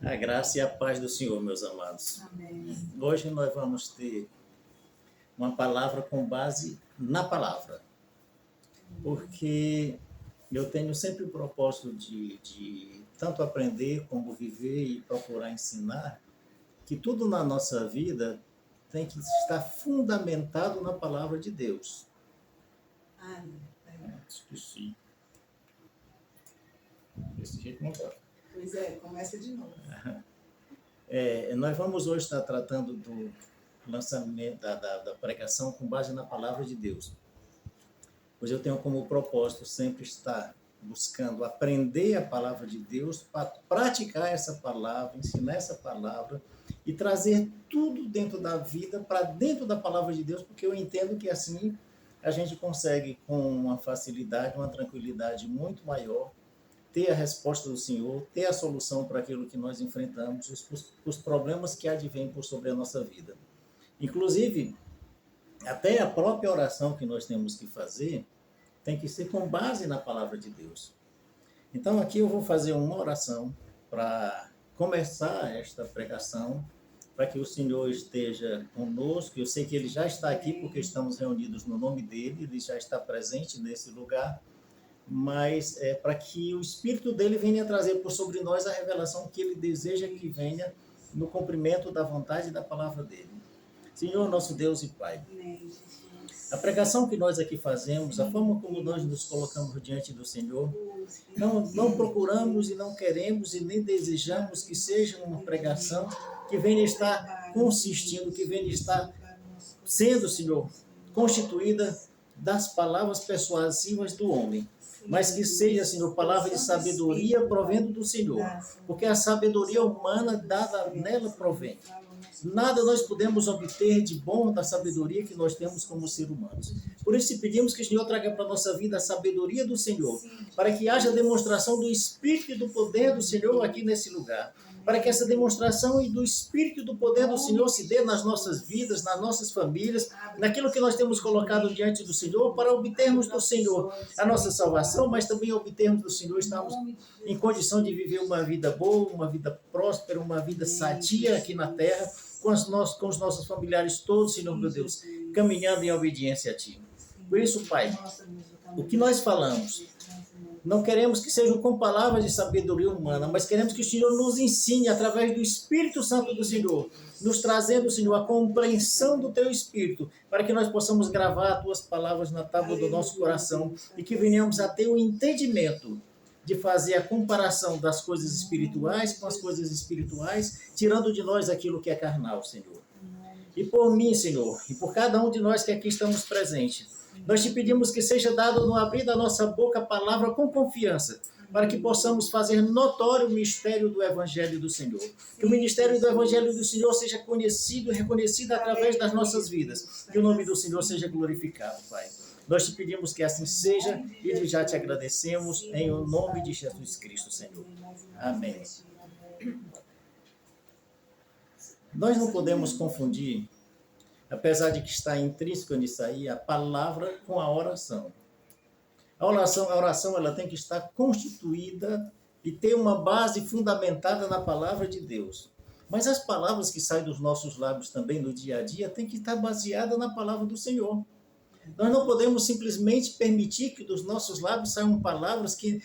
A graça e a paz do Senhor, meus amados. Amém. Hoje nós vamos ter uma palavra com base na palavra, porque eu tenho sempre o propósito de tanto aprender como viver e procurar ensinar, que tudo na nossa vida tem que estar fundamentado na palavra de Deus. Esqueci. Desse jeito não dá. Pois é, começa de novo. Nós vamos hoje estar tratando do lançamento da pregação com base na palavra de Deus. Pois eu tenho como propósito sempre estar buscando aprender a palavra de Deus, para praticar essa palavra, ensinar essa palavra e trazer tudo dentro da vida para dentro da palavra de Deus, porque eu entendo que assim a gente consegue com uma facilidade, uma tranquilidade muito maior, ter a resposta do Senhor, ter a solução para aquilo que nós enfrentamos, os problemas que advêm por sobre a nossa vida. Inclusive, até a própria oração que nós temos que fazer tem que ser com base na palavra de Deus. Então, aqui eu vou fazer uma oração para começar esta pregação, para que o Senhor esteja conosco. Eu sei que Ele já está aqui, porque estamos reunidos no nome dEle, Ele já está presente nesse lugar, mas para que o Espírito dEle venha trazer por sobre nós a revelação que Ele deseja que venha no cumprimento da vontade e da palavra dEle. Senhor, nosso Deus e Pai, a pregação que nós aqui fazemos, a forma como nós nos colocamos diante do Senhor, não procuramos e não queremos e nem desejamos que seja uma pregação que venha estar consistindo, que venha estar sendo, Senhor, constituída das palavras persuasivas do homem, mas que seja, Senhor, palavra de sabedoria provendo do Senhor, porque a sabedoria humana dada nela provém. Nada nós podemos obter de bom da sabedoria que nós temos como seres humanos. Por isso pedimos que o Senhor traga para a nossa vida a sabedoria do Senhor, para que haja demonstração do Espírito e do poder do Senhor aqui nesse lugar, para que essa demonstração e do Espírito e do poder do Senhor se dê nas nossas vidas, nas nossas famílias, naquilo que nós temos colocado diante do Senhor, para obtermos do Senhor a nossa salvação, mas também obtermos do Senhor, estarmos em condição de viver uma vida boa, uma vida próspera, uma vida sadia aqui na terra, com os nossos familiares todos, Senhor meu Deus, caminhando em obediência a Ti. Por isso, Pai, o que nós falamos, não queremos que sejam com palavras de sabedoria humana, mas queremos que o Senhor nos ensine através do Espírito Santo do Senhor, nos trazendo, Senhor, a compreensão do Teu Espírito, para que nós possamos gravar as Tuas palavras na tábua do nosso coração e que venhamos a ter o entendimento de fazer a comparação das coisas espirituais com as coisas espirituais, tirando de nós aquilo que é carnal, Senhor. E por mim, Senhor, e por cada um de nós que aqui estamos presentes, nós te pedimos que seja dado no abrir da nossa boca a palavra com confiança, para que possamos fazer notório o mistério do Evangelho do Senhor. Que o ministério do Evangelho do Senhor seja conhecido e reconhecido através das nossas vidas. Que o nome do Senhor seja glorificado, Pai. Nós te pedimos que assim seja e já te agradecemos em o nome de Jesus Cristo, Senhor. Amém. Nós não podemos confundir, apesar de que está intrínseco nisso aí, a palavra com a oração. A oração ela tem que estar constituída e ter uma base fundamentada na palavra de Deus. Mas as palavras que saem dos nossos lábios também no dia a dia tem que estar baseada na palavra do Senhor. Nós não podemos simplesmente permitir que dos nossos lábios saiam palavras que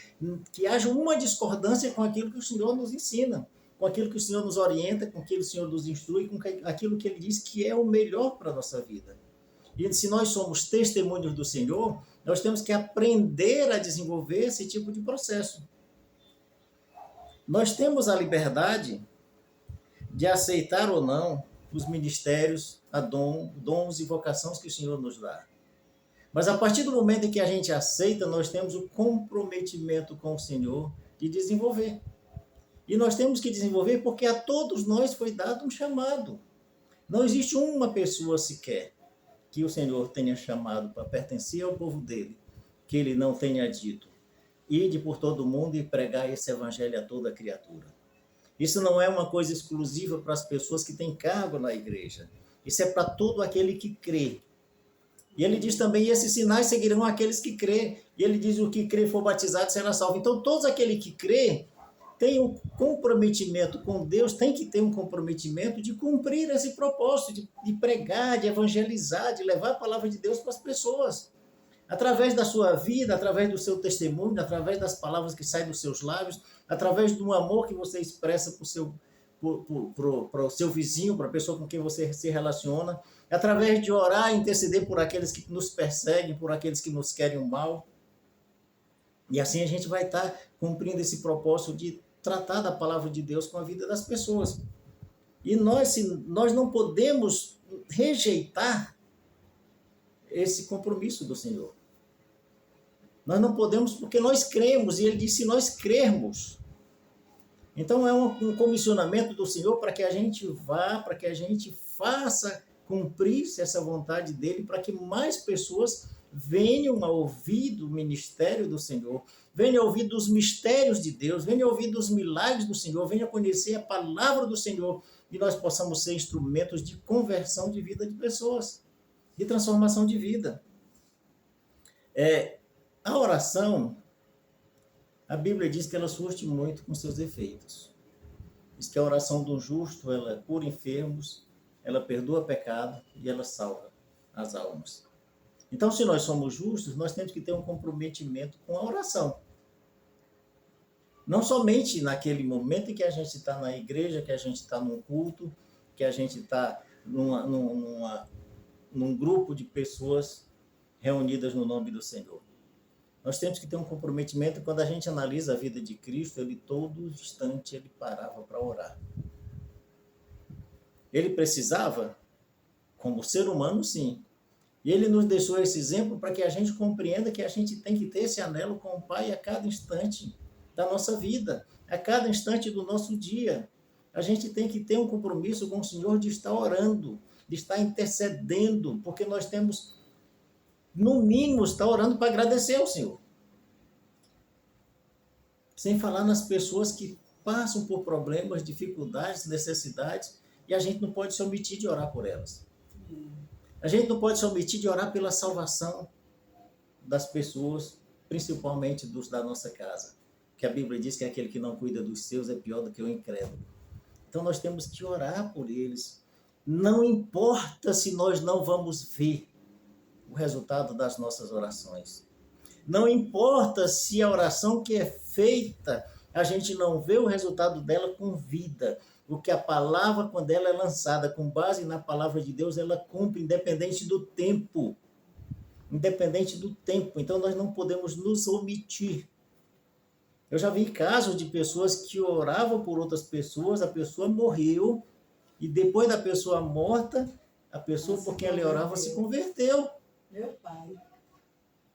haja uma discordância com aquilo que o Senhor nos ensina, com aquilo que o Senhor nos orienta, com aquilo que o Senhor nos instrui, com aquilo que Ele diz que é o melhor para a nossa vida. E se nós somos testemunhos do Senhor, nós temos que aprender a desenvolver esse tipo de processo. Nós temos a liberdade de aceitar ou não os ministérios, dons e vocações que o Senhor nos dá. Mas a partir do momento em que a gente aceita, nós temos o comprometimento com o Senhor de desenvolver. E nós temos que desenvolver porque a todos nós foi dado um chamado. Não existe uma pessoa sequer que o Senhor tenha chamado para pertencer ao povo dele, que ele não tenha dito: ide por todo o mundo e pregar esse evangelho a toda criatura. Isso não é uma coisa exclusiva para as pessoas que têm cargo na igreja. Isso é para todo aquele que crê. E ele diz também: esses sinais seguirão aqueles que crê. E ele diz: o que crê for batizado será salvo. Então, todos aqueles que crê tem um comprometimento com Deus, tem que ter um comprometimento de cumprir esse propósito, de pregar, de evangelizar, de levar a palavra de Deus para as pessoas. Através da sua vida, através do seu testemunho, através das palavras que saem dos seus lábios, através do amor que você expressa para o seu vizinho, para a pessoa com quem você se relaciona, através de orar e interceder por aqueles que nos perseguem, por aqueles que nos querem o mal. E assim a gente vai estar cumprindo esse propósito de tratar da palavra de Deus com a vida das pessoas. E nós não podemos rejeitar esse compromisso do Senhor. Nós não podemos, porque nós cremos, e ele disse, se nós crermos. Então é um comissionamento do Senhor para que a gente vá, para que a gente faça cumprir-se essa vontade dele, para que mais pessoas venham a ouvir do ministério do Senhor, venham a ouvir dos mistérios de Deus, venham a ouvir dos milagres do Senhor, venham a conhecer a palavra do Senhor, e nós possamos ser instrumentos de conversão de vida de pessoas, de transformação de vida. A oração, a Bíblia diz que ela surte muito com seus efeitos. Diz que a oração do justo, ela cura enfermos, ela perdoa pecado e ela salva as almas. Então, se nós somos justos, nós temos que ter um comprometimento com a oração. Não somente naquele momento em que a gente está na igreja, que a gente está num culto, que a gente está num grupo de pessoas reunidas no nome do Senhor. Nós temos que ter um comprometimento. Quando a gente analisa a vida de Cristo, ele todo instante ele parava para orar. Ele precisava, como ser humano, sim. E ele nos deixou esse exemplo para que a gente compreenda que a gente tem que ter esse anelo com o Pai a cada instante da nossa vida, a cada instante do nosso dia. A gente tem que ter um compromisso com o Senhor de estar orando, de estar intercedendo, porque nós temos, no mínimo, estar orando para agradecer ao Senhor. Sem falar nas pessoas que passam por problemas, dificuldades, necessidades, e a gente não pode se omitir de orar por elas. A gente não pode se omitir de orar pela salvação das pessoas, principalmente dos da nossa casa. Que a Bíblia diz que aquele que não cuida dos seus é pior do que o incrédulo. Então nós temos que orar por eles. Não importa se nós não vamos ver o resultado das nossas orações. Não importa se a oração que é feita, a gente não vê o resultado dela com vida. Porque a palavra, quando ela é lançada com base na palavra de Deus, ela cumpre independente do tempo. Independente do tempo. Então nós não podemos nos omitir. Eu já vi casos de pessoas que oravam por outras pessoas, a pessoa morreu, e depois da pessoa morta, a pessoa por quem ela orava se converteu. Meu pai.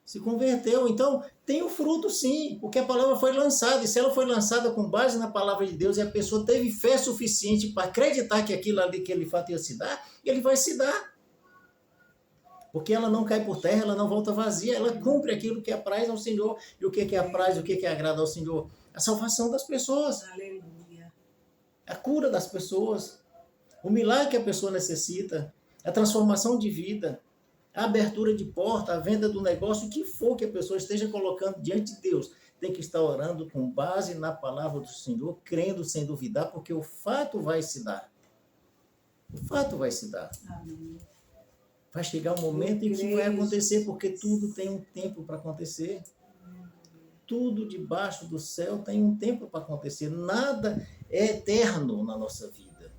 Se converteu. Então, tem o fruto sim, porque a palavra foi lançada, e se ela foi lançada com base na palavra de Deus, e a pessoa teve fé suficiente para acreditar que aquilo ali, aquele fato ia se dar, ele vai se dar. Porque ela não cai por terra, ela não volta vazia, ela cumpre aquilo que apraz ao Senhor. E o que apraz, o que agrada ao Senhor? A salvação das pessoas. Aleluia. A cura das pessoas. O milagre que a pessoa necessita. A transformação de vida. A abertura de porta, a venda do negócio, o que for que a pessoa esteja colocando diante de Deus. Tem que estar orando com base na palavra do Senhor, crendo sem duvidar, porque o fato vai se dar. O fato vai se dar. Amém. Vai chegar um momento em que vai acontecer, porque tudo tem um tempo para acontecer. Tudo debaixo do céu tem um tempo para acontecer. Nada é eterno na nossa vida.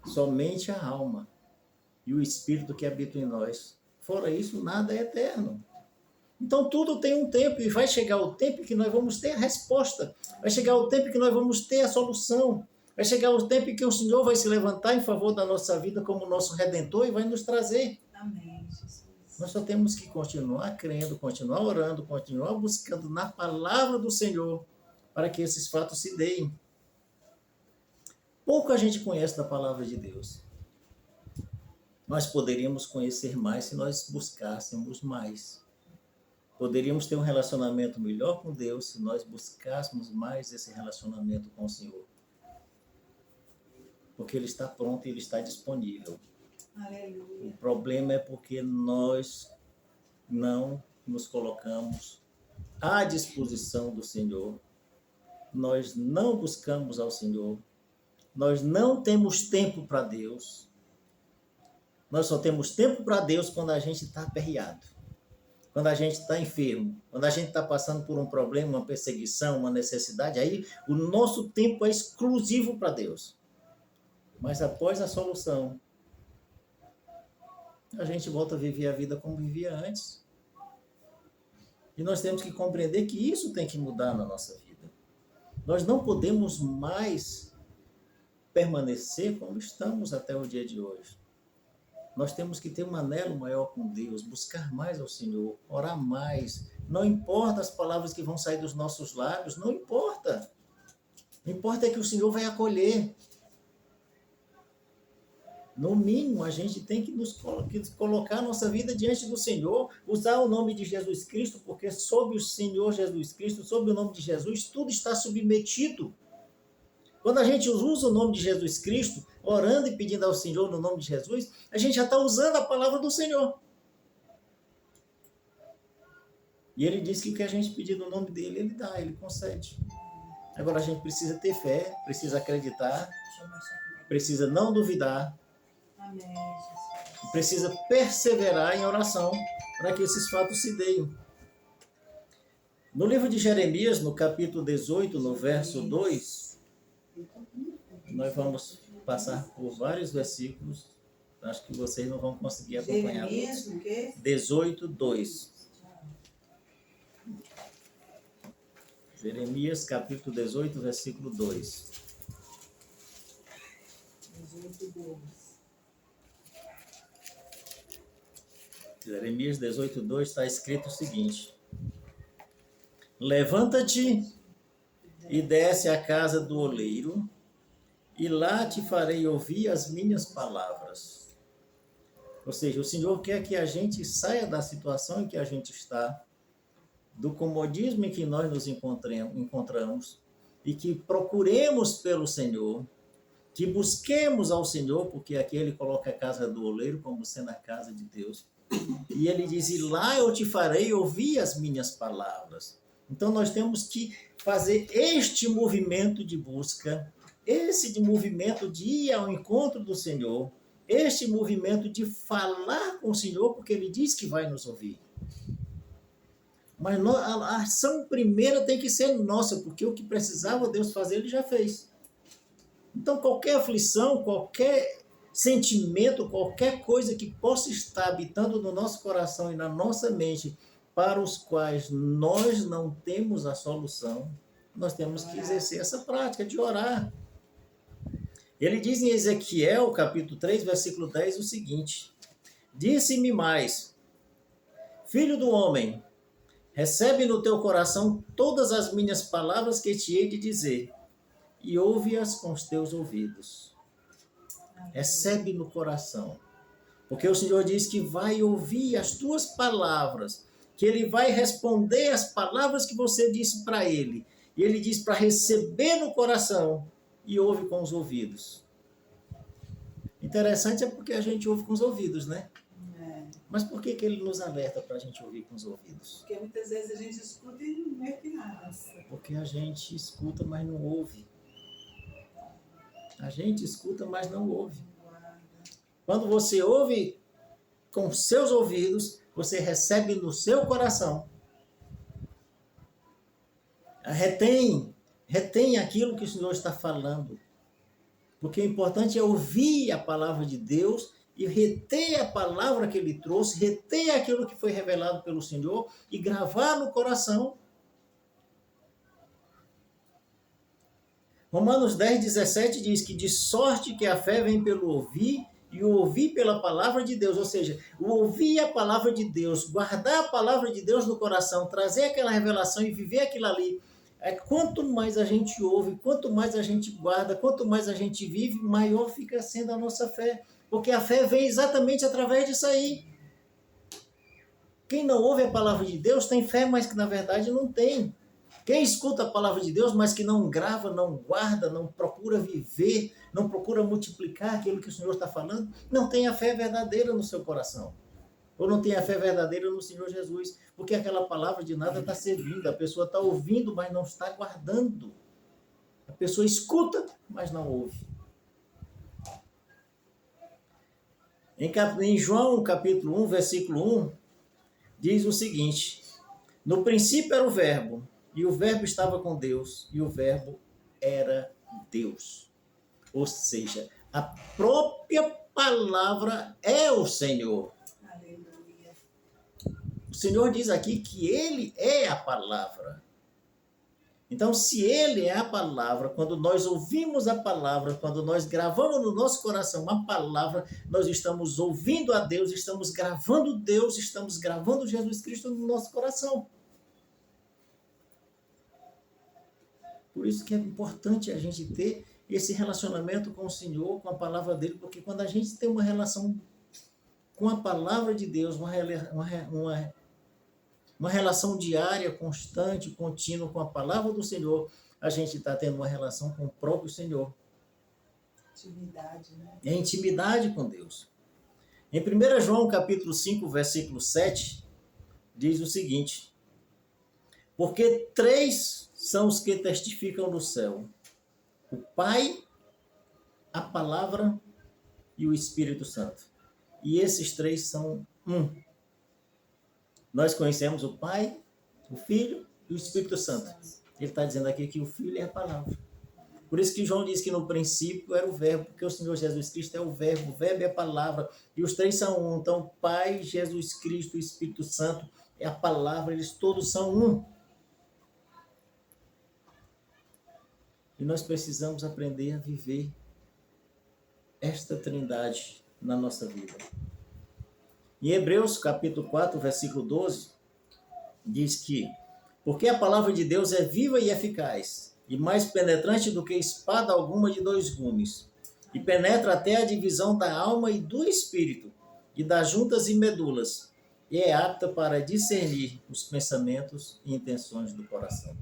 Somente a alma e o Espírito que habita em nós. Fora isso, nada é eterno. Então tudo tem um tempo, e vai chegar o tempo que nós vamos ter a resposta. Vai chegar o tempo que nós vamos ter a solução. Vai chegar o tempo em que o Senhor vai se levantar em favor da nossa vida como nosso Redentor e vai nos trazer. Amém, Jesus. Nós só temos que continuar crendo, continuar orando, continuar buscando na palavra do Senhor para que esses fatos se deem. Pouco a gente conhece da palavra de Deus. Nós poderíamos conhecer mais se nós buscássemos mais. Poderíamos ter um relacionamento melhor com Deus se nós buscássemos mais esse relacionamento com o Senhor. Porque Ele está pronto e Ele está disponível. Aleluia. O problema é porque nós não nos colocamos à disposição do Senhor nós não buscamos ao Senhor, nós não temos tempo para Deus. Nós só temos tempo para Deus quando a gente está aperreado, quando a gente está enfermo, quando a gente está passando por um problema, uma perseguição, uma necessidade. Aí o nosso tempo é exclusivo para Deus. Mas após a solução, a gente volta a viver a vida como vivia antes. E nós temos que compreender que isso tem que mudar na nossa vida. Nós não podemos mais permanecer como estamos até o dia de hoje. Nós temos que ter um anelo maior com Deus, buscar mais ao Senhor, orar mais. Não importa as palavras que vão sair dos nossos lábios, não importa. O que importa é que o Senhor vai acolher. No mínimo, a gente tem que colocar a nossa vida diante do Senhor, usar o nome de Jesus Cristo, porque sob o Senhor Jesus Cristo, sob o nome de Jesus, tudo está submetido. Quando a gente usa o nome de Jesus Cristo, orando e pedindo ao Senhor no nome de Jesus, a gente já está usando a palavra do Senhor. E ele diz que o que a gente pedir no nome dele, ele dá, ele concede. Agora a gente precisa ter fé, precisa acreditar, precisa não duvidar, precisa perseverar em oração para que esses fatos se deem. No livro de Jeremias, no capítulo 18, no verso 2, nós vamos passar por vários versículos. Acho que vocês não vão conseguir acompanhar. Jeremias, o quê? 18, 2. Jeremias, capítulo 18, versículo 2. 18, 2. Jeremias 18, 2 está escrito o seguinte: levanta-te e desce à casa do oleiro, e lá te farei ouvir as minhas palavras. Ou seja, o Senhor quer que a gente saia da situação em que a gente está, do comodismo em que nós nos encontramos, e que procuremos pelo Senhor, que busquemos ao Senhor, porque aqui ele coloca a casa do oleiro como sendo a casa de Deus. E ele diz, e lá eu te farei ouvir as minhas palavras. Então nós temos que fazer este movimento de busca, esse movimento de ir ao encontro do Senhor, este movimento de falar com o Senhor, porque ele diz que vai nos ouvir. Mas a ação primeira tem que ser nossa, porque o que precisava Deus fazer, ele já fez. Então qualquer aflição, qualquer sentimento, qualquer coisa que possa estar habitando no nosso coração e na nossa mente, para os quais nós não temos a solução, nós temos que exercer essa prática de orar. Ele diz em Ezequiel, capítulo 3, versículo 10, o seguinte: disse-me mais, filho do homem, recebe no teu coração todas as minhas palavras que te hei de dizer, e ouve-as com os teus ouvidos. Recebe no coração. Porque o Senhor diz que vai ouvir as tuas palavras, que ele vai responder as palavras que você disse para ele. E ele diz para receber no coração e ouve com os ouvidos. Interessante é porque a gente ouve com os ouvidos, né? Mas por que ele nos alerta para a gente ouvir com os ouvidos? Porque muitas vezes a gente escuta e não vê que nada. Porque a gente escuta, mas não ouve. A gente escuta, mas não ouve. Quando você ouve com seus ouvidos, você recebe no seu coração. Retém aquilo que o Senhor está falando. Porque o importante é ouvir a palavra de Deus e reter a palavra que ele trouxe, reter aquilo que foi revelado pelo Senhor e gravar no coração. Romanos 10, 17 diz que de sorte que a fé vem pelo ouvir e o ouvir pela palavra de Deus. Ou seja, o ouvir a palavra de Deus, guardar a palavra de Deus no coração, trazer aquela revelação e viver aquilo ali. Quanto mais a gente ouve, quanto mais a gente guarda, quanto mais a gente vive, maior fica sendo a nossa fé. Porque a fé vem exatamente através disso aí. Quem não ouve a palavra de Deus tem fé, mas que na verdade não tem. Quem escuta a palavra de Deus, mas que não grava, não guarda, não procura viver, não procura multiplicar aquilo que o Senhor está falando, não tem a fé verdadeira no seu coração. Ou não tem a fé verdadeira no Senhor Jesus. Porque aquela palavra de nada está servindo. A pessoa está ouvindo, mas não está guardando. pessoa escuta, mas não ouve. Em João, capítulo 1, versículo 1, diz o seguinte: no princípio era o Verbo, e o Verbo estava com Deus, e o Verbo era Deus. Ou seja, a própria palavra é o Senhor. Aleluia. O Senhor diz aqui que Ele é a palavra. Então, se Ele é a palavra, quando nós ouvimos a palavra, quando nós gravamos no nosso coração uma palavra, nós estamos ouvindo a Deus, estamos gravando Jesus Cristo no nosso coração. Por isso que é importante a gente ter esse relacionamento com o Senhor, com a palavra dele, porque quando a gente tem uma relação com a palavra de Deus, uma relação diária, constante, contínua com a palavra do Senhor, a gente está tendo uma relação com o próprio Senhor. Intimidade, né? É intimidade com Deus. Em 1 João, capítulo 5, versículo 7, diz o seguinte: porque 3 são os que testificam no céu: o Pai, a Palavra e o Espírito Santo. E esses 3 são um. Nós conhecemos o Pai, o Filho e o Espírito Santo. Ele está dizendo aqui que o Filho é a palavra. Por isso que João diz que no princípio era o Verbo, porque o Senhor Jesus Cristo é o Verbo é a palavra, e os 3 são um. Então, Pai, Jesus Cristo e Espírito Santo é a palavra, eles todos são um. E nós precisamos aprender a viver esta trindade na nossa vida. Em Hebreus, capítulo 4, versículo 12, diz que: porque a palavra de Deus é viva e eficaz, e mais penetrante do que espada alguma de 2 gumes, e penetra até a divisão da alma e do espírito, e das juntas e medulas, e é apta para discernir os pensamentos e intenções do coração.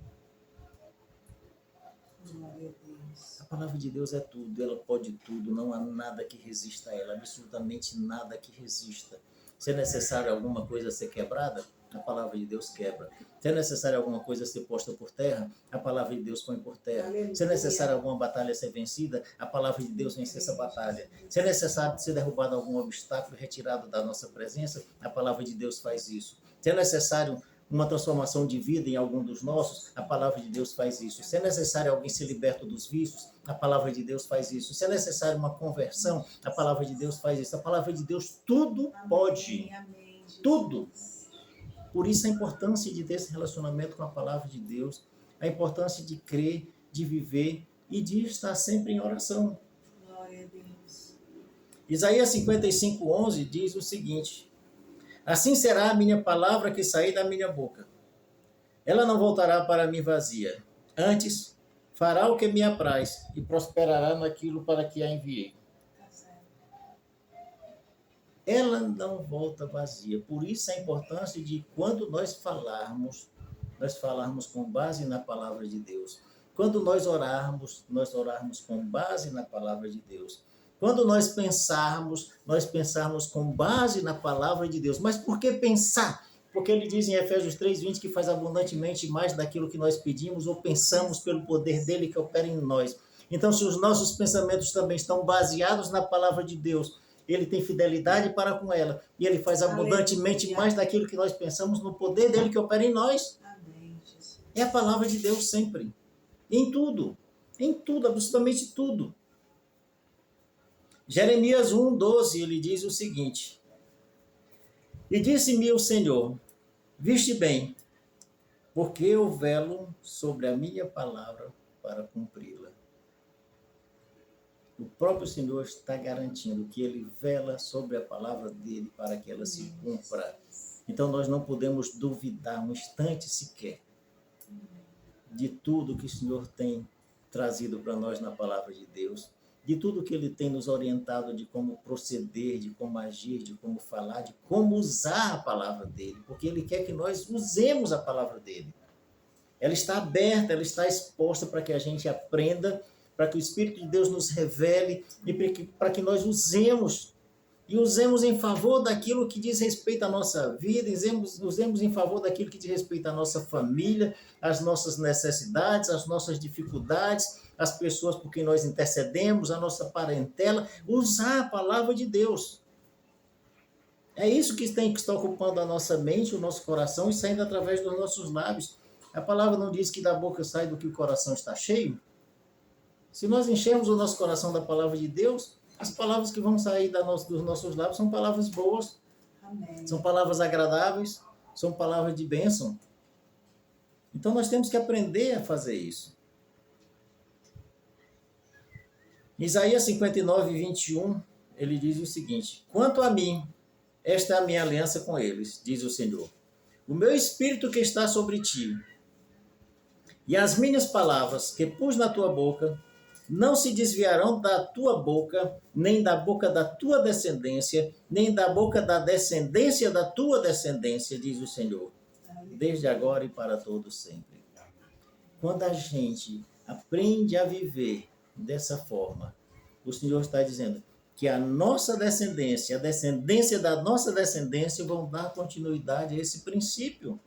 Glória a Deus. A palavra de Deus é tudo, ela pode tudo, não há nada que resista a ela, absolutamente nada que resista. Se é necessário alguma coisa ser quebrada, a palavra de Deus quebra. Se é necessário alguma coisa ser posta por terra, a palavra de Deus põe por terra. Aleluia. Se é necessário alguma batalha ser vencida, a palavra de Deus vence essa batalha. Se é necessário ser derrubado algum obstáculo, retirado da nossa presença, a palavra de Deus faz isso. Se é necessário uma transformação de vida em algum dos nossos, a palavra de Deus faz isso. Se é necessário alguém ser liberto dos vícios, a palavra de Deus faz isso. Se é necessário uma conversão, a palavra de Deus faz isso. A palavra de Deus tudo pode. Amém, Jesus. Tudo. Por isso a importância de ter esse relacionamento com a palavra de Deus, a importância de crer, de viver e de estar sempre em oração. Glória a Deus. Isaías 55:11 diz o seguinte: assim será a minha palavra que sair da minha boca. Ela não voltará para mim vazia. Antes, fará o que me apraz e prosperará naquilo para que a enviei. Tá certo. Ela não volta vazia. Por isso a importância de quando nós falarmos com base na palavra de Deus. Quando nós orarmos com base na palavra de Deus. Quando nós pensarmos com base na palavra de Deus. Mas por que pensar? Porque ele diz em Efésios 3:20 que faz abundantemente mais daquilo que nós pedimos ou pensamos pelo poder dele que opera em nós. Então, se os nossos pensamentos também estão baseados na palavra de Deus, ele tem fidelidade para com ela e ele faz abundantemente Aleluia. mais daquilo que nós pensamos no poder dele que opera em nós. Amém, Jesus. É a palavra de Deus sempre. Em tudo, absolutamente tudo. Jeremias 1:12, ele diz o seguinte: e disse-me o Senhor, viste bem, porque eu velo sobre a minha palavra para cumpri-la. O próprio Senhor está garantindo que ele vela sobre a palavra dele para que ela se cumpra. Então nós não podemos duvidar um instante sequer de tudo que o Senhor tem trazido para nós na palavra de Deus, de tudo que ele tem nos orientado de como proceder, de como agir, de como falar, de como usar a palavra dele, porque ele quer que nós usemos a palavra dele. Ela está aberta, ela está exposta para que a gente aprenda, para que o Espírito de Deus nos revele e para que nós usemos e usemos em favor daquilo que diz respeito à nossa vida, usemos em favor daquilo que diz respeito à nossa família, às nossas necessidades, às nossas dificuldades, às pessoas por quem nós intercedemos, a nossa parentela, usar a palavra de Deus. É isso que tem que estar ocupando a nossa mente, o nosso coração e saindo através dos nossos lábios. A palavra não diz que da boca sai do que o coração está cheio? Se nós enchermos o nosso coração da palavra de Deus, as palavras que vão sair dos nossos lábios são palavras boas, Amém. são palavras agradáveis, são palavras de bênção. Então nós temos que aprender a fazer isso. Isaías 59, 21, ele diz o seguinte: quanto a mim, esta é a minha aliança com eles, diz o Senhor. O meu espírito que está sobre ti, e as minhas palavras que pus na tua boca, não se desviarão da tua boca, nem da boca da tua descendência, nem da boca da descendência da tua descendência, diz o Senhor, desde agora e para todo sempre. Quando a gente aprende a viver dessa forma, o Senhor está dizendo que a nossa descendência, a descendência da nossa descendência vão dar continuidade a esse princípio.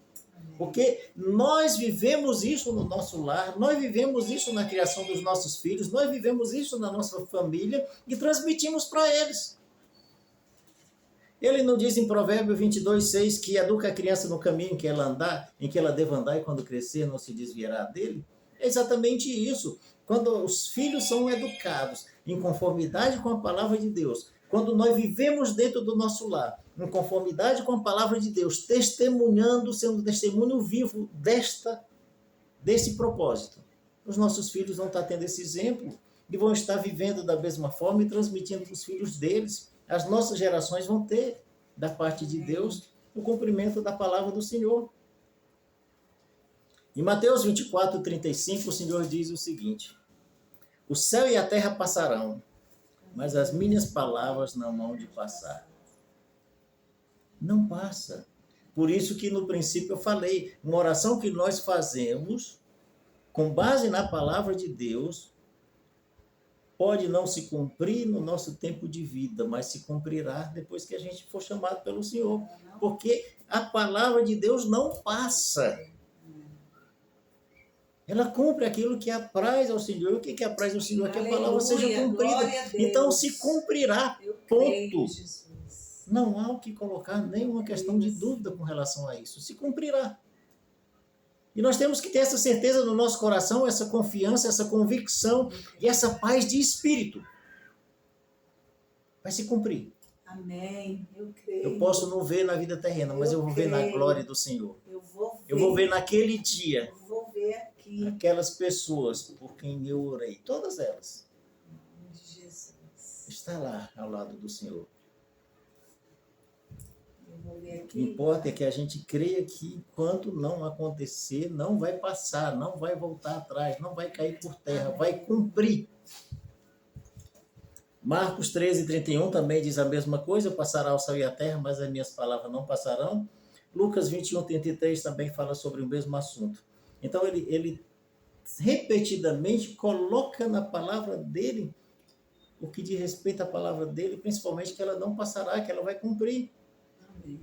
Porque nós vivemos isso no nosso lar, nós vivemos isso na criação dos nossos filhos, nós vivemos isso na nossa família e transmitimos para eles. Ele não diz em Provérbio 22:6 que educa a criança no caminho em que ela deva andar e quando crescer não se desviará dele? É exatamente isso. Quando os filhos são educados em conformidade com a palavra de Deus, quando nós vivemos dentro do nosso lar, em conformidade com a palavra de Deus, testemunhando, sendo testemunho vivo desse propósito, os nossos filhos vão estar tendo esse exemplo e vão estar vivendo da mesma forma e transmitindo para os filhos deles. As nossas gerações vão ter, da parte de Deus, o cumprimento da palavra do Senhor. Em Mateus 24:35, o Senhor diz o seguinte: o céu e a terra passarão, mas as minhas palavras não hão de passar. Não passa. Por isso que no princípio eu falei, uma oração que nós fazemos, com base na palavra de Deus, pode não se cumprir no nosso tempo de vida, mas se cumprirá depois que a gente for chamado pelo Senhor. Porque a palavra de Deus não passa. Ela cumpre aquilo que apraz ao Senhor. E o que apraz ao Senhor? Que a palavra seja cumprida. Então se cumprirá. Ponto. Não há o que colocar nenhuma questão de dúvida com relação a isso. Se cumprirá. E nós temos que ter essa certeza no nosso coração, essa confiança, essa convicção e essa paz de espírito. Vai se cumprir. Amém. Eu creio. Eu posso não ver na vida terrena, mas eu vou ver na glória do Senhor. Eu vou ver naquele dia. Eu vou ver aqui. Aquelas pessoas por quem eu orei, todas elas, Jesus. está lá ao lado do Senhor. O que importa é que a gente creia que enquanto não acontecer, não vai passar, não vai voltar atrás, não vai cair por terra, vai cumprir. Marcos 13:31 também diz a mesma coisa: passará o céu e a terra, mas as minhas palavras não passarão. Lucas 21:33 também fala sobre o mesmo assunto. Então ele repetidamente coloca na palavra dele o que diz respeito à palavra dele, principalmente que ela não passará, que ela vai cumprir. Amém.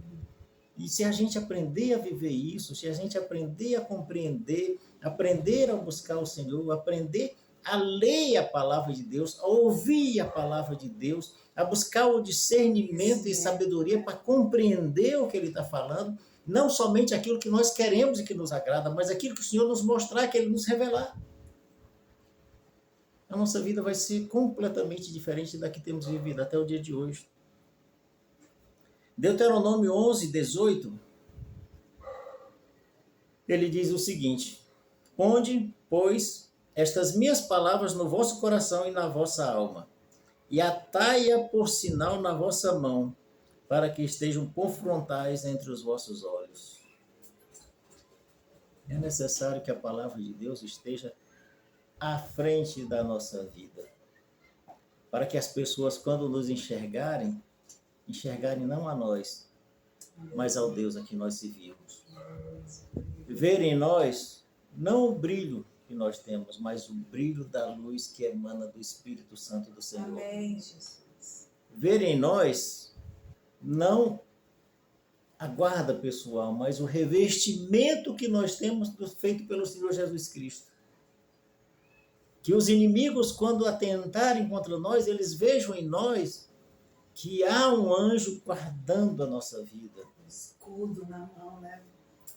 E se a gente aprender a viver isso, se a gente aprender a compreender, aprender a buscar o Senhor, aprender a ler a palavra de Deus, a ouvir a palavra de Deus, a buscar o discernimento e sabedoria para compreender o que Ele está falando, não somente aquilo que nós queremos e que nos agrada, mas aquilo que o Senhor nos mostrar, que Ele nos revelar. A nossa vida vai ser completamente diferente da que temos vivido até o dia de hoje. Deuteronômio 11:18, ele diz o seguinte: ponde, pois, estas minhas palavras no vosso coração e na vossa alma, e atai-a por sinal na vossa mão, para que estejam por frontais entre os vossos olhos. É necessário que a palavra de Deus esteja à frente da nossa vida, para que as pessoas, quando nos enxergarem não a nós, mas ao Deus a que nós servimos. Ver em nós não o brilho que nós temos, mas o brilho da luz que emana do Espírito Santo do Senhor. Amém, Jesus. ver em nós não a guarda pessoal, mas o revestimento que nós temos feito pelo Senhor Jesus Cristo. Que os inimigos, quando atentarem contra nós, eles vejam em nós que há um anjo guardando a nossa vida. Um escudo na mão, né?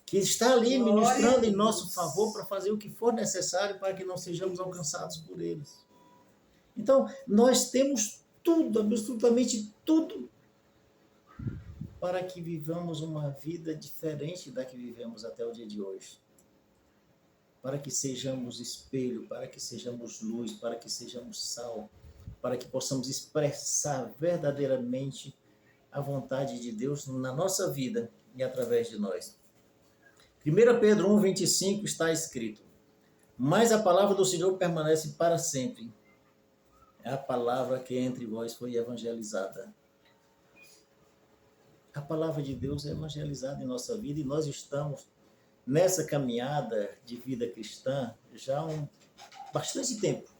Que está ali Glória ministrando a em Deus. nosso favor para fazer o que for necessário para que não sejamos alcançados por eles. Então, nós temos tudo, absolutamente tudo, para que vivamos uma vida diferente da que vivemos até o dia de hoje. Para que sejamos espelho, para que sejamos luz, para que sejamos sal, para que possamos expressar verdadeiramente a vontade de Deus na nossa vida e através de nós. 1 Pedro 1,25 está escrito: mas a palavra do Senhor permanece para sempre. É a palavra que entre vós foi evangelizada. A palavra de Deus é evangelizada em nossa vida e nós estamos nessa caminhada de vida cristã já há bastante tempo.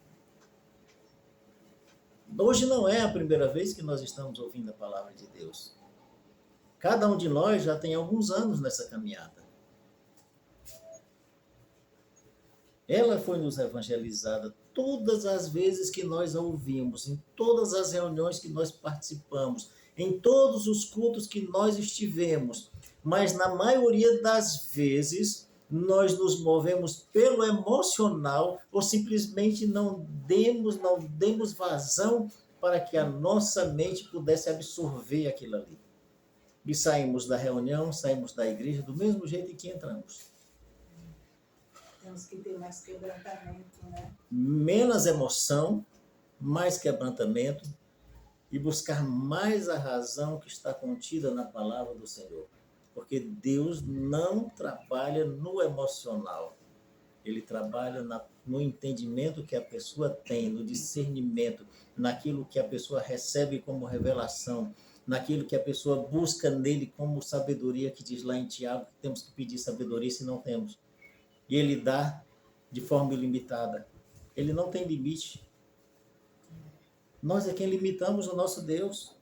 Hoje não é a primeira vez que nós estamos ouvindo a palavra de Deus. Cada um de nós já tem alguns anos nessa caminhada. Ela foi nos evangelizada todas as vezes que nós a ouvimos, em todas as reuniões que nós participamos, em todos os cultos que nós estivemos. Mas na maioria das vezes nós nos movemos pelo emocional ou simplesmente não demos vazão para que a nossa mente pudesse absorver aquilo ali. E saímos da reunião, saímos da igreja do mesmo jeito em que entramos. Temos que ter mais quebrantamento, né? Menos emoção, mais quebrantamento e buscar mais a razão que está contida na palavra do Senhor. Porque Deus não trabalha no emocional. Ele trabalha no entendimento que a pessoa tem, no discernimento, naquilo que a pessoa recebe como revelação, naquilo que a pessoa busca nele como sabedoria, que diz lá em Tiago que temos que pedir sabedoria se não temos. E ele dá de forma ilimitada. Ele não tem limite. Nós é quem limitamos o nosso Deus.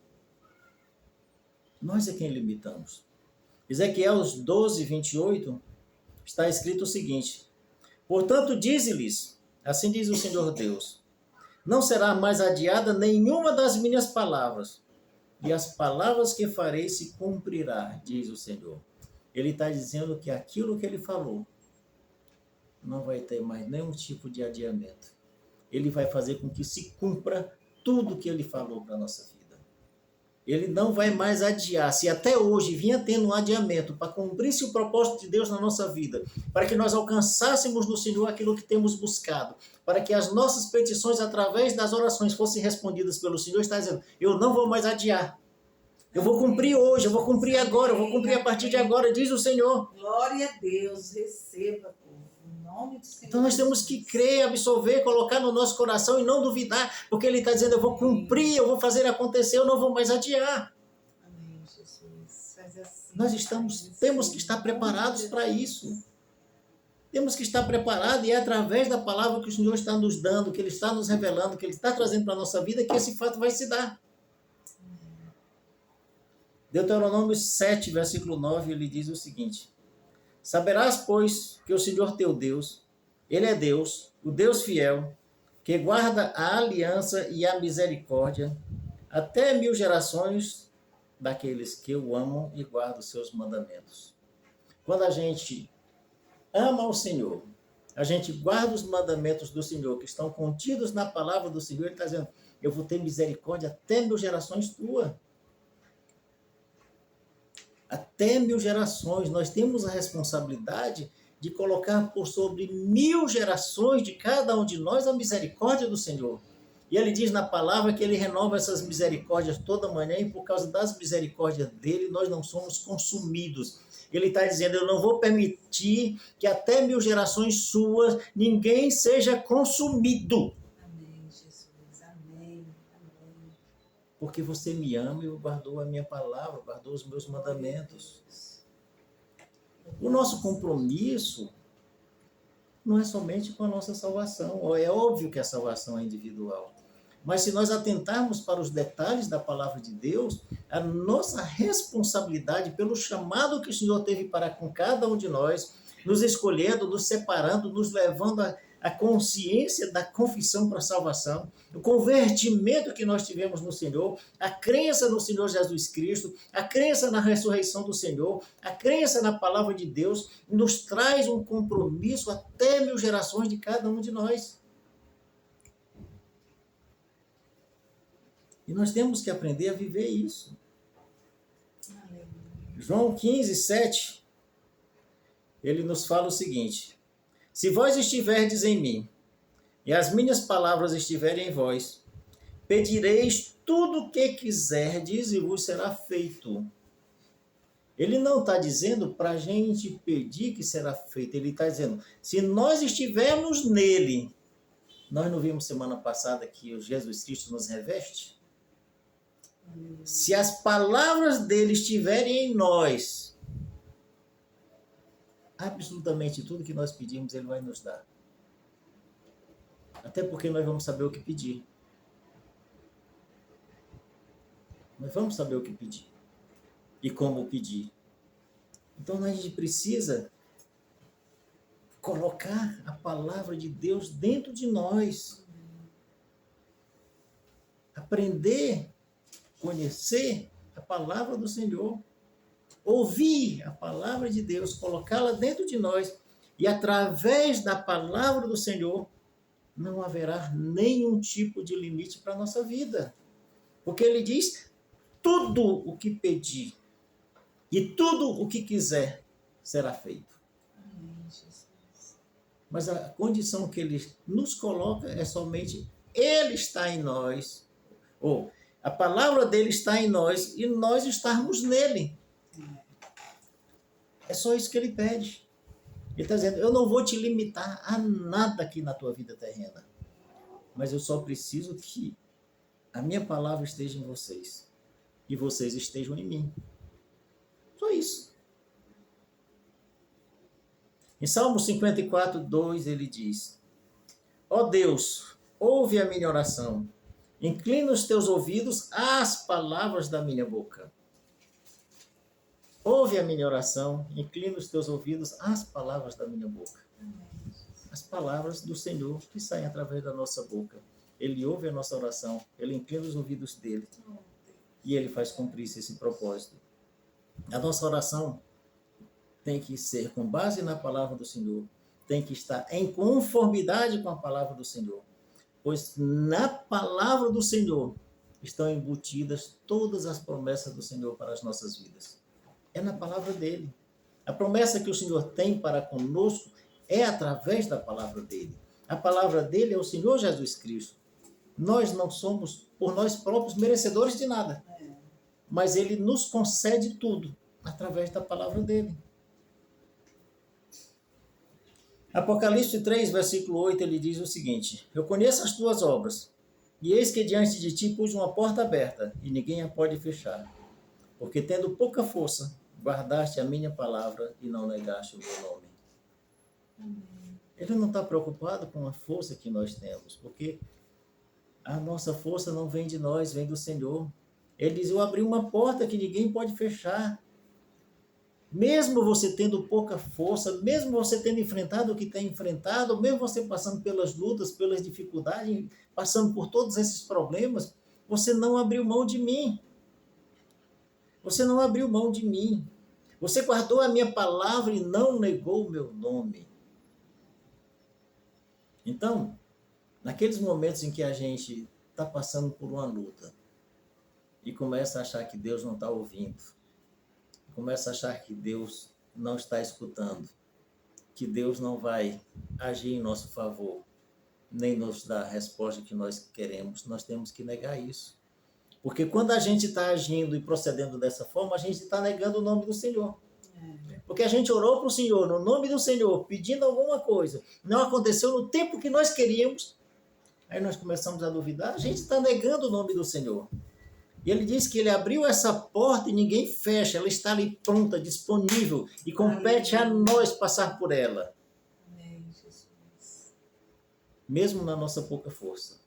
Nós é quem limitamos. Ezequiel 12:28, está escrito o seguinte: portanto, dize-lhes, assim diz o Senhor Deus, não será mais adiada nenhuma das minhas palavras, e as palavras que farei se cumprirá, diz o Senhor. Ele está dizendo que aquilo que ele falou não vai ter mais nenhum tipo de adiamento. Ele vai fazer com que se cumpra tudo que ele falou para a nossa vida. Ele não vai mais adiar. Se até hoje vinha tendo um adiamento para cumprir-se o propósito de Deus na nossa vida, para que nós alcançássemos no Senhor aquilo que temos buscado, para que as nossas petições através das orações fossem respondidas pelo Senhor, está dizendo, eu não vou mais adiar. Eu vou cumprir hoje, eu vou cumprir agora, eu vou cumprir a partir de agora, diz o Senhor. Glória a Deus, receba, povo, em nome do Senhor. Então nós temos que crer, absorver, colocar no nosso coração e não duvidar, porque Ele está dizendo, eu vou cumprir, eu vou fazer acontecer, eu não vou mais adiar. Amém, Jesus. Faz assim, Nós temos que estar preparados para isso. Temos que estar preparados e é através da palavra que o Senhor está nos dando, que Ele está nos revelando, que Ele está trazendo para a nossa vida, que esse fato vai se dar. Deuteronômio 7, versículo 9, ele diz o seguinte: saberás, pois, que o Senhor teu Deus, Ele é Deus, o Deus fiel, que guarda a aliança e a misericórdia até 1000 gerações daqueles que o amam e guardam os seus mandamentos. Quando a gente ama o Senhor, a gente guarda os mandamentos do Senhor, que estão contidos na palavra do Senhor, Ele está dizendo, eu vou ter misericórdia até 1000 gerações tua. Até 1000 gerações. Nós temos a responsabilidade de colocar por sobre 1000 gerações de cada um de nós a misericórdia do Senhor. E Ele diz na palavra que Ele renova essas misericórdias toda manhã e por causa das misericórdias dEle nós não somos consumidos. Ele está dizendo, eu não vou permitir que até 1000 gerações suas ninguém seja consumido. Amém, Jesus. Amém. Porque você me ama e guardou a minha palavra, guardou os meus mandamentos. O nosso compromisso não é somente com a nossa salvação. É óbvio que a salvação é individual. Mas se nós atentarmos para os detalhes da palavra de Deus, a nossa responsabilidade pelo chamado que o Senhor teve para com cada um de nós, nos escolhendo, nos separando, nos levando a consciência da confissão para a salvação, o convertimento que nós tivemos no Senhor, a crença no Senhor Jesus Cristo, a crença na ressurreição do Senhor, a crença na palavra de Deus, nos traz um compromisso até 1000 gerações de cada um de nós. E nós temos que aprender a viver isso. João 15, 7, ele nos fala o seguinte: se vós estiverdes em mim, e as minhas palavras estiverem em vós, pedireis tudo o que quiserdes e vos será feito. Ele não está dizendo para a gente pedir que será feito. Ele está dizendo, se nós estivermos nele, nós não vimos semana passada que o Jesus Cristo nos reveste? Se as palavras dele estiverem em nós, absolutamente tudo que nós pedimos, ele vai nos dar. Até porque nós vamos saber o que pedir. Nós vamos saber o que pedir. E como pedir. Então a gente precisa colocar a palavra de Deus dentro de nós. Aprender, conhecer a palavra do Senhor. Ouvir a palavra de Deus, colocá-la dentro de nós. E através da palavra do Senhor, não haverá nenhum tipo de limite para a nossa vida. Porque ele diz, tudo o que pedir e tudo o que quiser será feito. Mas a condição que ele nos coloca é somente ele está em nós, ou a palavra dele está em nós e nós estarmos nele. É só isso que ele pede. Ele está dizendo, eu não vou te limitar a nada aqui na tua vida terrena, mas eu só preciso que a minha palavra esteja em vocês e vocês estejam em mim. Só isso. Em Salmo 54, 2, ele diz, ó Deus, ouve a minha oração, inclina os teus ouvidos às palavras da minha boca. Ouve a minha oração, inclina os teus ouvidos às palavras da minha boca. As palavras do Senhor que saem através da nossa boca. Ele ouve a nossa oração, ele inclina os ouvidos dele e ele faz cumprir esse propósito. A nossa oração tem que ser com base na palavra do Senhor, tem que estar em conformidade com a palavra do Senhor, pois na palavra do Senhor estão embutidas todas as promessas do Senhor para as nossas vidas. É na palavra dele. A promessa que o Senhor tem para conosco é através da palavra dele. A palavra dele é o Senhor Jesus Cristo. Nós não somos, por nós próprios, merecedores de nada. Mas ele nos concede tudo através da palavra dele. Apocalipse 3, versículo 8, ele diz o seguinte, eu conheço as tuas obras, e eis que diante de ti pus uma porta aberta, e ninguém a pode fechar. Porque tendo pouca força, guardaste a minha palavra e não negaste o meu nome. Ele não está preocupado com a força que nós temos, porque a nossa força não vem de nós, vem do Senhor. Ele diz, eu abri uma porta que ninguém pode fechar. Mesmo você tendo pouca força, mesmo você tendo enfrentado o que tem enfrentado, mesmo você passando pelas lutas, pelas dificuldades, passando por todos esses problemas, você não abriu mão de mim. Você não abriu mão de mim. Você guardou a minha palavra e não negou o meu nome. Então, naqueles momentos em que a gente está passando por uma luta e começa a achar que Deus não está ouvindo, começa a achar que Deus não está escutando, que Deus não vai agir em nosso favor, nem nos dar a resposta que nós queremos, nós temos que negar isso. Porque quando a gente está agindo e procedendo dessa forma, a gente está negando o nome do Senhor. Porque a gente orou para o Senhor, no nome do Senhor, pedindo alguma coisa. Não aconteceu no tempo que nós queríamos. Aí nós começamos a duvidar. A gente está negando o nome do Senhor. E ele diz que ele abriu essa porta e ninguém fecha. Ela está ali pronta, disponível. E compete a nós passar por ela. Mesmo na nossa pouca força.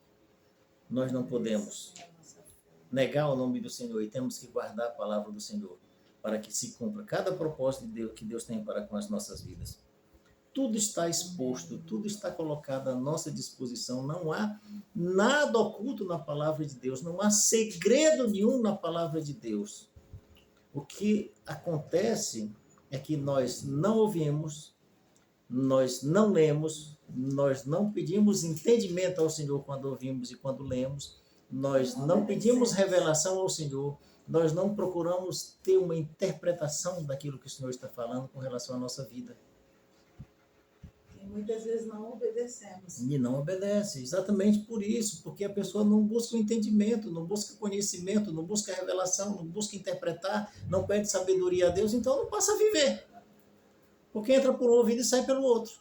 nós não podemos negar o nome do Senhor e temos que guardar a palavra do Senhor para que se cumpra cada propósito de Deus que Deus tem para com as nossas vidas. Tudo está exposto, tudo está colocado à nossa disposição. Não há nada oculto na palavra de Deus, não há segredo nenhum na palavra de Deus. O que acontece é que nós não ouvimos, nós não lemos, nós não pedimos entendimento ao Senhor quando ouvimos e quando lemos, nós não pedimos revelação ao Senhor, nós não procuramos ter uma interpretação daquilo que o Senhor está falando com relação à nossa vida. Muitas vezes não obedecemos. E não obedece, exatamente por isso, porque a pessoa não busca o entendimento, não busca conhecimento, não busca revelação, não busca interpretar, não pede sabedoria a Deus, então não passa a viver. Porque entra por um ouvido e sai pelo outro.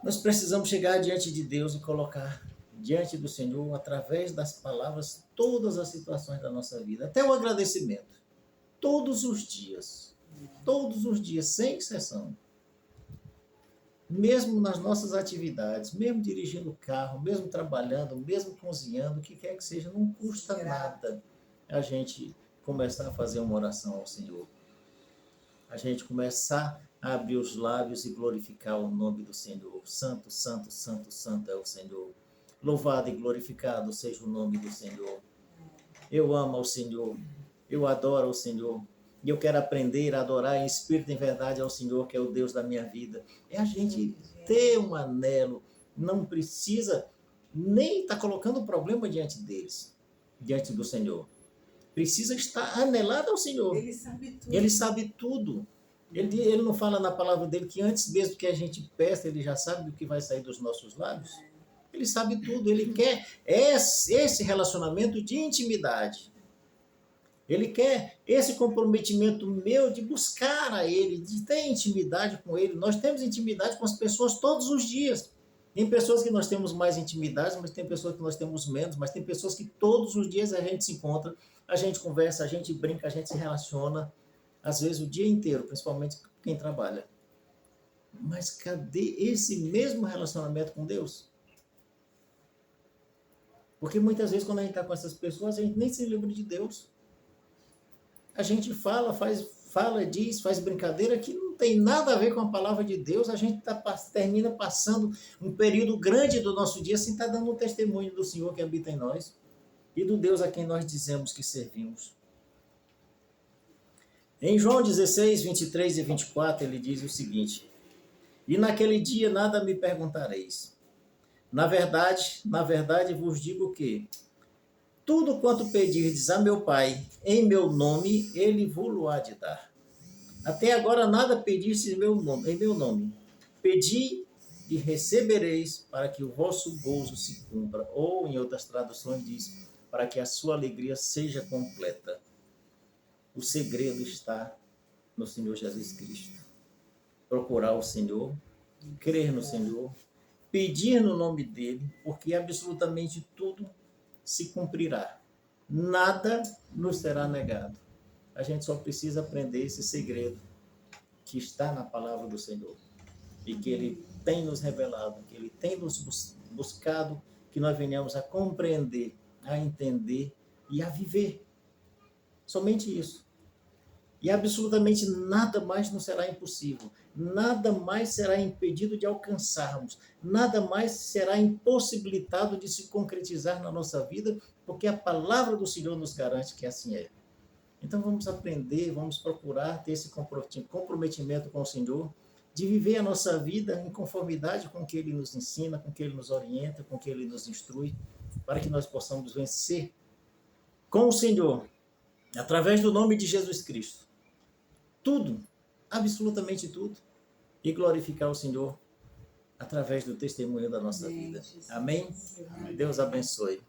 Nós precisamos chegar diante de Deus e colocar diante do Senhor, através das palavras, todas as situações da nossa vida, até o agradecimento, todos os dias, sem exceção. Mesmo nas nossas atividades, mesmo dirigindo o carro, mesmo trabalhando, mesmo cozinhando, o que quer que seja, não custa nada a gente começar a fazer uma oração ao Senhor. A gente começar a abrir os lábios e glorificar o nome do Senhor. Santo, santo, santo, santo é o Senhor. Louvado e glorificado seja o nome do Senhor. Eu amo ao Senhor, eu adoro ao Senhor. E eu quero aprender a adorar em espírito e em verdade ao Senhor, que é o Deus da minha vida. É a gente ter um anelo, não precisa nem estar colocando problema diante deles, diante do Senhor. Precisa estar anelado ao Senhor. Ele sabe tudo. Ele sabe tudo. Ele não fala na palavra dele que antes mesmo que a gente peça, ele já sabe do que vai sair dos nossos lábios. Ele sabe tudo. Ele quer esse relacionamento de intimidade. Ele quer esse comprometimento meu de buscar a Ele, de ter intimidade com Ele. Nós temos intimidade com as pessoas todos os dias. Tem pessoas que nós temos mais intimidade, mas tem pessoas que nós temos menos, mas tem pessoas que todos os dias a gente se encontra, a gente conversa, a gente brinca, a gente se relaciona, às vezes o dia inteiro, principalmente quem trabalha. Mas cadê esse mesmo relacionamento com Deus? Porque muitas vezes quando a gente está com essas pessoas, a gente nem se lembra de Deus. A gente fala, diz, faz brincadeira que não tem nada a ver com a palavra de Deus. A gente termina passando um período grande do nosso dia sem estar dando um testemunho do Senhor que habita em nós e do Deus a quem nós dizemos que servimos. Em João 16, 23 e 24, ele diz o seguinte: e naquele dia nada me perguntareis. Na verdade vos digo que tudo quanto pedirdes a meu Pai, em meu nome, ele vos há de dar. Até agora nada pedistes em meu nome. Pedi e recebereis, para que o vosso gozo se cumpra. Ou, em outras traduções, diz, para que a sua alegria seja completa. O segredo está no Senhor Jesus Cristo. Procurar o Senhor, crer no Senhor, pedir no nome dele, porque absolutamente tudo se cumprirá. Nada nos será negado. A gente só precisa aprender esse segredo que está na palavra do Senhor e que ele tem nos revelado, que ele tem nos buscado, que nós venhamos a compreender, a entender e a viver. Somente isso. E absolutamente nada mais nos será impossível. Nada mais será impedido de alcançarmos. Nada mais será impossibilitado de se concretizar na nossa vida, porque a palavra do Senhor nos garante que assim é. Então vamos aprender, vamos procurar ter esse comprometimento com o Senhor, de viver a nossa vida em conformidade com o que Ele nos ensina, com o que Ele nos orienta, com o que Ele nos instrui, para que nós possamos vencer com o Senhor, através do nome de Jesus Cristo. Tudo, absolutamente tudo, e glorificar o Senhor através do testemunho da nossa vida. Amém? Deus abençoe.